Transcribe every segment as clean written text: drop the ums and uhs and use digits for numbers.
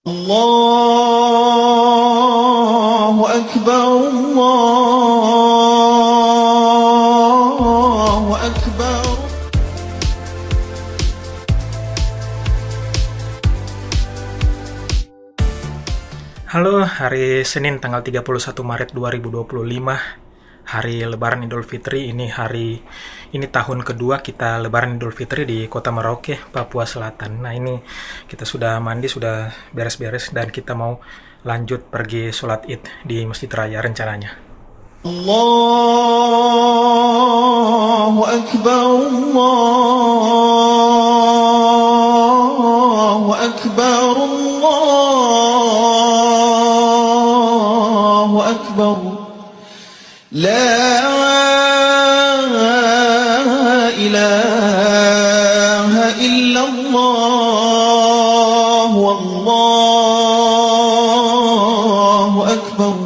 الله أكبر الله أكبر. Halo, hari Senin tanggal 31 Maret 2025, hari Lebaran Idul Fitri. Ini tahun kedua kita Lebaran Idul Fitri di Kota Merauke, Papua Selatan. Nah, ini kita sudah mandi, sudah beres-beres, dan kita mau lanjut pergi sholat Id di Masjid Raya rencananya. Allahu Akbar Allahu Akbar Allahu Akbar. La ilaha illallah wallahu akbar.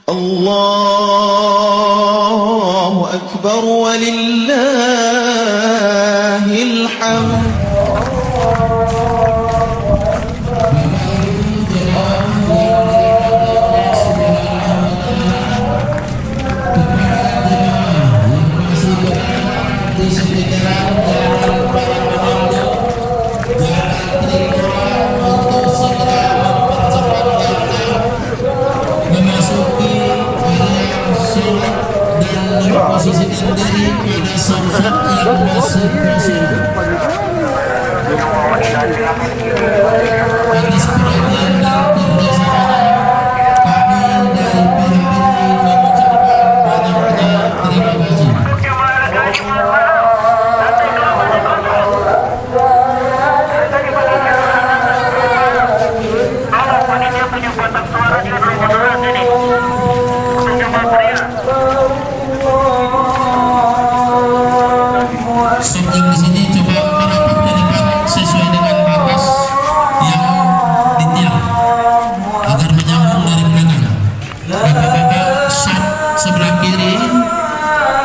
Allahu akbar walillahil hamd. Posisikan diri pada sosok yang masing-masing. Atas perhatian dan kerjasama kami dari pihak ini mengucapkan banyak terima kasih. Setting di sini coba merapat ke depan sesuai dengan batas yang ditiang agar menyambung dari belakang. Bapak-bapak shot sebelah kiri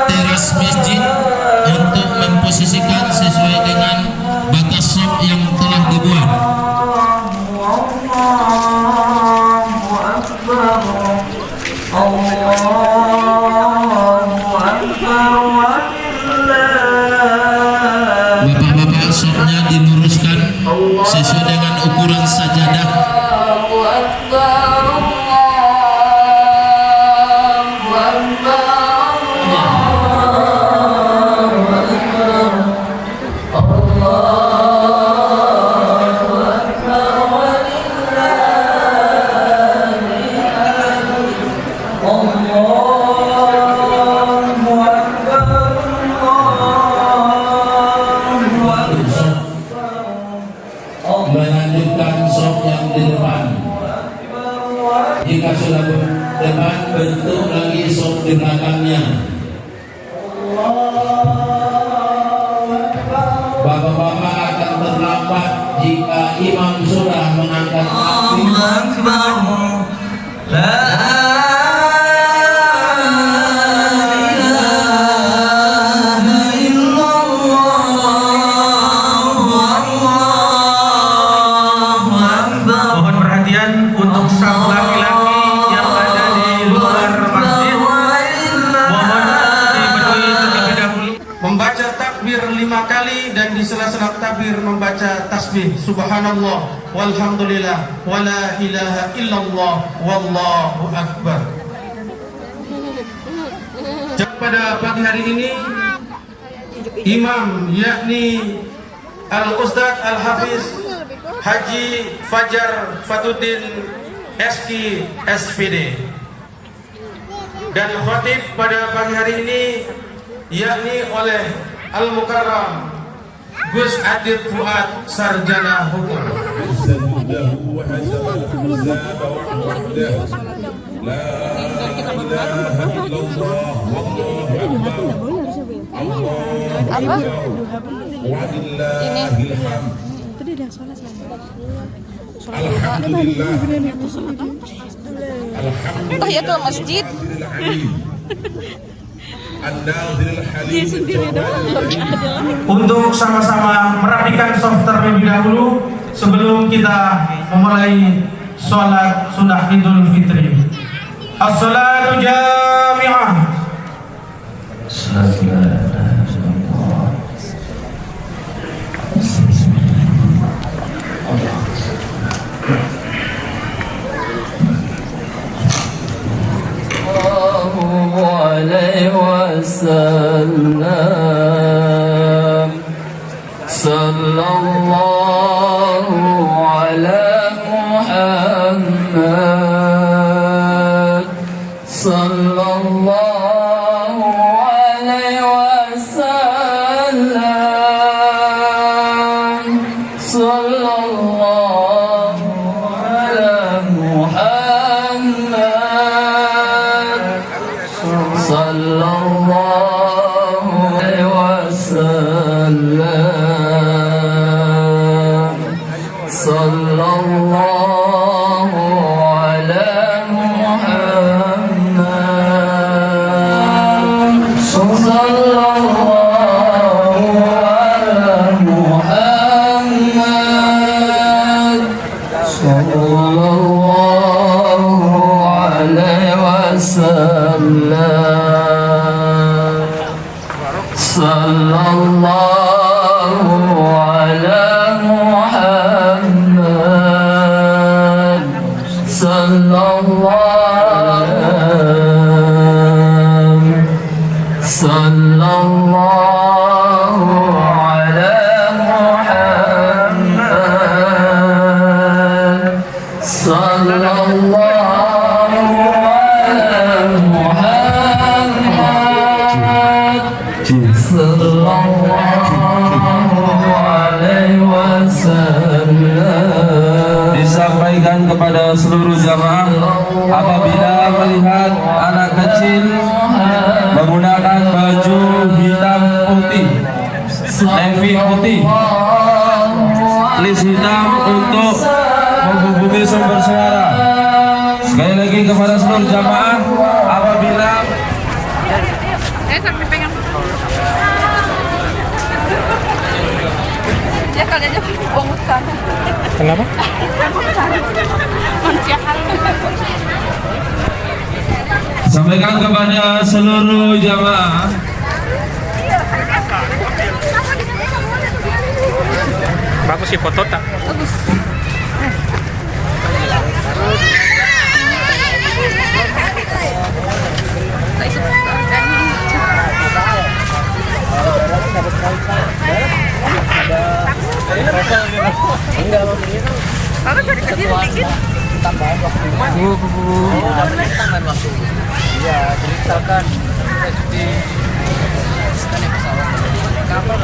teras masjid untuk memposisikan sesuai dengan batas shot yang telah dibuat. Bapak-bapak shotnya diluruskan sesuai dengan ukuran sajadah. Melanjutkan shot yang di depan. Jika sudah depan, bentuk lagi shot di belakangnya. Bapak-bapak akan terlambat jika imam sudah mengangkat Mohon perhatian untuk saf laki-laki yang ada di luar masjid. Mohon diberi terlebih dahulu membaca takbir 5 kali, dan di sela-sela takbir membaca tasbih subhanallah walhamdulillah wala ilaha illallah wallahu akbar. Pada pagi hari ini imam yakni Al-Ustadz Al-Hafiz Haji Fajar Fatuddin SK SPD, dan khatib pada pagi hari ini yakni oleh Al-Mukarram Gus Adit Fuad Sarjana Hukum. Tahiyatul masjid. Dia sendiri doang. Untuk sama-sama merapikan soft terlebih dahulu sebelum kita memulai sholat sunnah Idul Fitri. As-salatu jami'ah. عليه وسلم صلى الله على محمد صلى الله عليه وسلم صلى الله على محمد صلى الله عليه وسلم صلى الله على محمد صلى الله على محمد صلى الله عليه وسلم صلى الله على محمد صلى الله صلى الله على محمد صلى الله على محمد صلى الله عليه وسلم. Disampaikan kepada seluruh jamaah, apabila melihat anak kecil menggunakan baju hitam putih, navy putih, list hitam untuk menghubungi sumber suara. Sekali lagi kepada seluruh jamaah, apabila Sampai pegang. Dia kali aja bongusan. Kenapa? Manusia halus. sampaikan kepada seluruh jamaah, Bagus sih foto tak? Bagus. Bagus dari kecil dikit. Iya, jadi misalkan di kapal